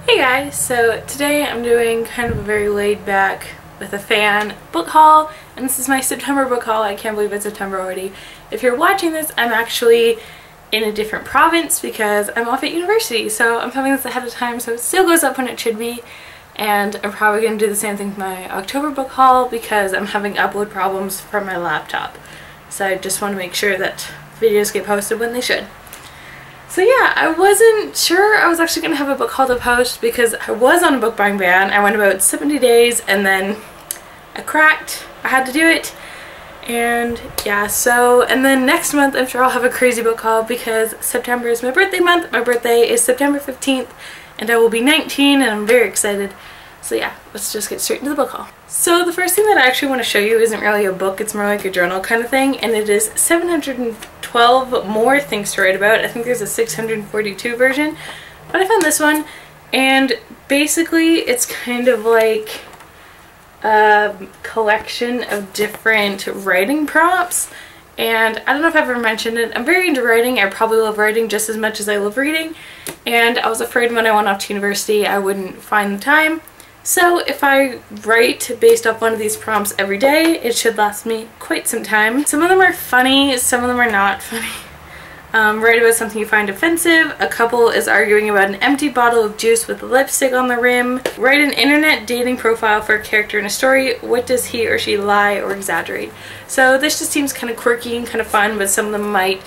Hey guys, so today I'm doing kind of a very laid back with a fan book haul, and this is my September book haul. I can't believe it's September already. If you're watching this, I'm actually in a different province because I'm off at university, so I'm filming this ahead of time so it still goes up when it should be. And I'm probably going to do the same thing with my October book haul because I'm having upload problems from my laptop. So I just want to make sure that videos get posted when they should. So yeah, I wasn't sure I was actually going to have a book haul to post because I was on a book buying ban. I went about 70 days and then I cracked. I had to do it. And yeah, and then next month I'm sure I'll have a crazy book haul because September is my birthday month. My birthday is September 15th and I will be 19 and I'm very excited. So yeah, let's just get straight into the book haul. So the first thing that I actually want to show you isn't really a book, it's more like a journal kind of thing, and it is 712 more things to write about. I think there's a 642 version, but I found this one, and basically it's kind of like a collection of different writing prompts. And I don't know if I've ever mentioned it, I'm very into writing. I probably love writing just as much as I love reading, and I was afraid when I went off to university I wouldn't find the time. So if I write based off one of these prompts every day, it should last me quite some time. Some of them are funny, some of them are not funny. Write about something you find offensive. A couple is arguing about an empty bottle of juice with lipstick on the rim. Write an internet dating profile for a character in a story. What does he or she lie or exaggerate? So this just seems kind of quirky and kind of fun, but some of them might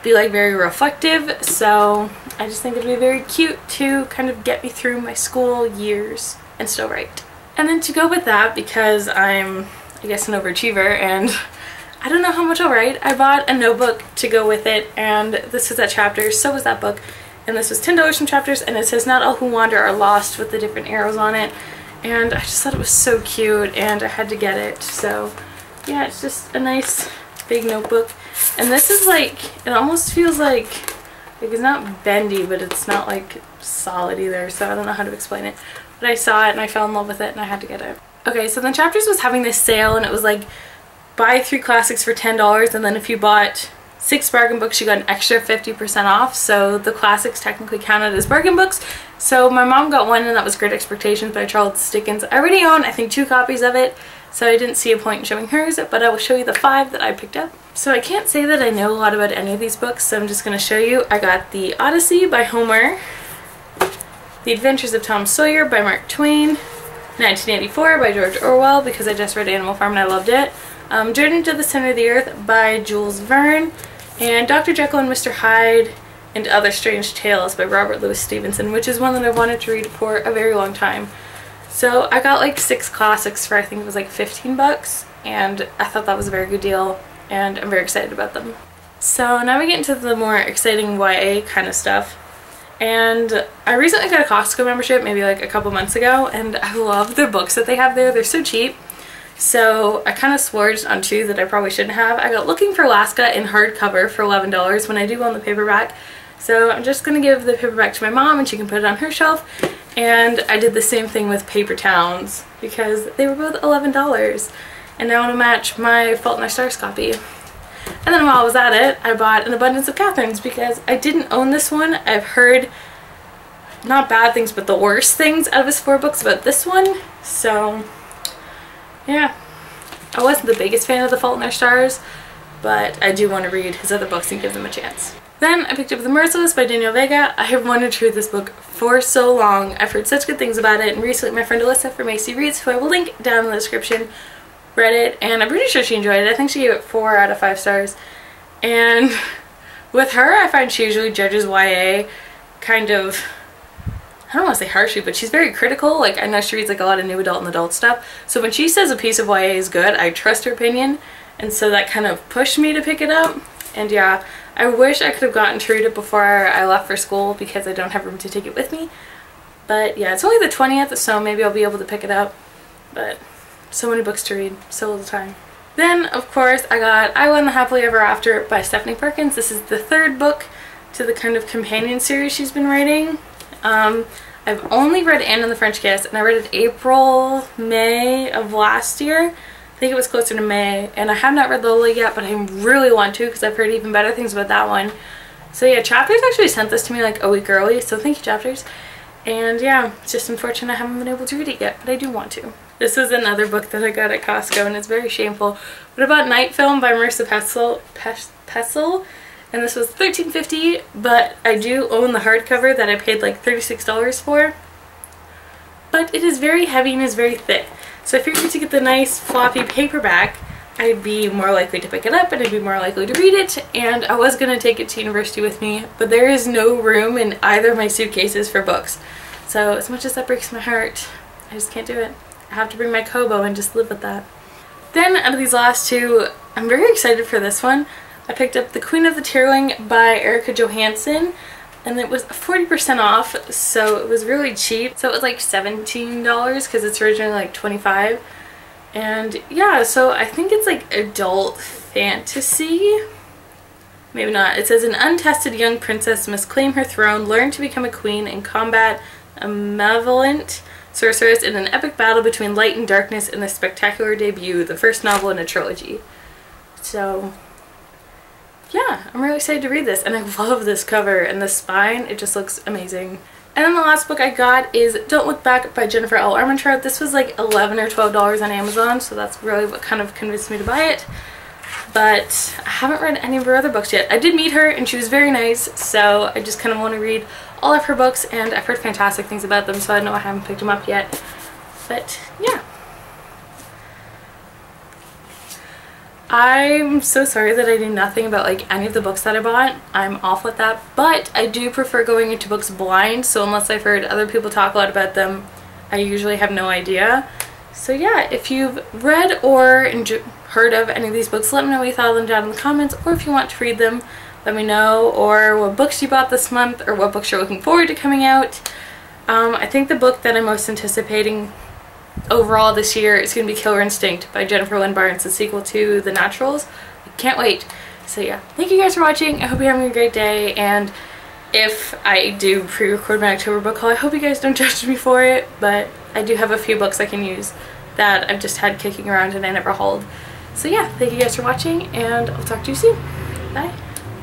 be like very reflective. So I just think it'd be very cute to kind of get me through my school years and still write. And then to go with that, because I'm, I guess, an overachiever and I don't know how much I'll write, I bought a notebook to go with it, and this is that chapters, so was that book, and this was $10 from Chapters, and it says not all who wander are lost with the different arrows on it, and I just thought it was so cute and I had to get it. So yeah, it's just a nice big notebook, and this is like, it almost feels like it's not bendy, but it's not like solid either, so I don't know how to explain it. But I saw it and I fell in love with it and I had to get it. Okay, so then Chapters was having this sale and it was like buy 3 classics for $10, and then if you bought 6 bargain books you got an extra 50% off. So the classics technically counted as bargain books. So my mom got one and that was Great Expectations by Charles Dickens. I already own I think 2 copies of it, so I didn't see a point in showing hers, but I will show you the 5 that I picked up. So I can't say that I know a lot about any of these books, so I'm just going to show you. I got The Odyssey by Homer, The Adventures of Tom Sawyer by Mark Twain, 1984 by George Orwell because I just read Animal Farm and I loved it, Journey to the Center of the Earth by Jules Verne, and Dr. Jekyll and Mr. Hyde and Other Strange Tales by Robert Louis Stevenson, which is one that I wanted to read for a very long time. So I got like 6 classics for I think it was like 15 bucks, and I thought that was a very good deal and I'm very excited about them. So now we get into the more exciting YA kind of stuff. And I recently got a Costco membership maybe like a couple months ago, and I love the books that they have there. They're so cheap. So I kind of splurged on 2 that I probably shouldn't have. I got Looking for Alaska in hardcover for $11 when I do own the paperback. So I'm just going to give the paperback to my mom and she can put it on her shelf. And I did the same thing with Paper Towns because they were both $11. And I want to match my Fault in Our Stars copy. And then while I was at it, I bought An Abundance of Catherines because I didn't own this one. I've heard not bad things but the worst things out of his 4 books about this one. So yeah, I wasn't the biggest fan of The Fault in Our Stars, but I do want to read his other books and give them a chance. Then I picked up The Merciless by Daniel Vega. I have wanted to read this book for so long. I've heard such good things about it, and recently my friend Alyssa from AC Reads, who I will link down in the description, read it, and I'm pretty sure she enjoyed it. I think she gave it 4 out of 5 stars. And with her, I find she usually judges YA kind of, I don't want to say harshly, but she's very critical. Like, I know she reads like a lot of new adult and adult stuff. So when she says a piece of YA is good, I trust her opinion. And so that kind of pushed me to pick it up. And yeah, I wish I could have gotten to read it before I left for school because I don't have room to take it with me. But yeah, it's only the 20th, so maybe I'll be able to pick it up. But so many books to read, so little time. Then, of course, I got I Won the Happily Ever After by Stephanie Perkins. This is the 3rd book to the kind of companion series she's been writing. I've only read Anne and the French Kiss, and I read it April, May of last year. I think it was closer to May, and I have not read Lola yet, but I really want to because I've heard even better things about that one. So yeah, Chapters actually sent this to me like a week early, so thank you, Chapters. And yeah, it's just unfortunate I haven't been able to read it yet, but I do want to. This is another book that I got at Costco, and it's very shameful. What about Night Film by Marissa Pestle? And this was $13.50, but I do own the hardcover that I paid like $36 for. But it is very heavy and is very thick. So if you're going to get the nice floppy paperback, I'd be more likely to pick it up and I'd be more likely to read it. And I was going to take it to university with me, but there is no room in either of my suitcases for books. So as much as that breaks my heart, I just can't do it. I have to bring my Kobo and just live with that. Then out of these last two, I'm very excited for this one. I picked up The Queen of the Tearling by Erica Johansson, and it was 40% off, so it was really cheap. So it was like $17 because it's originally like $25. And yeah, so I think it's like adult fantasy. Maybe not. It says an untested young princess must claim her throne, learn to become a queen, and combat a malevolent sorceress in an epic battle between light and darkness in the spectacular debut, the first novel in a trilogy. So yeah, I'm really excited to read this, and I love this cover and the spine. It just looks amazing. And then the last book I got is Don't Look Back by Jennifer L. Armentrout. This was like $11 or $12 on Amazon, so that's really what kind of convinced me to buy it. But I haven't read any of her other books yet. I did meet her and she was very nice, so I just kind of want to read all of her books, and I've heard fantastic things about them, so I know I haven't picked them up yet. But yeah. I'm so sorry that I knew nothing about like any of the books that I bought. I'm awful at that, but I do prefer going into books blind, so unless I've heard other people talk a lot about them, I usually have no idea. So yeah, if you've read or heard of any of these books, let me know what you thought of them down in the comments, or if you want to read them, let me know, or what books you bought this month, or what books you're looking forward to coming out. I think the book that I'm most anticipating overall this year is going to be Killer Instinct by Jennifer Lynn Barnes, the sequel to The Naturals. I can't wait. So yeah, thank you guys for watching. I hope you're having a great day, and if I do pre-record my October book haul, I hope you guys don't judge me for it, but I do have a few books I can use that I've just had kicking around and I never hauled. So yeah, thank you guys for watching, and I'll talk to you soon. Bye.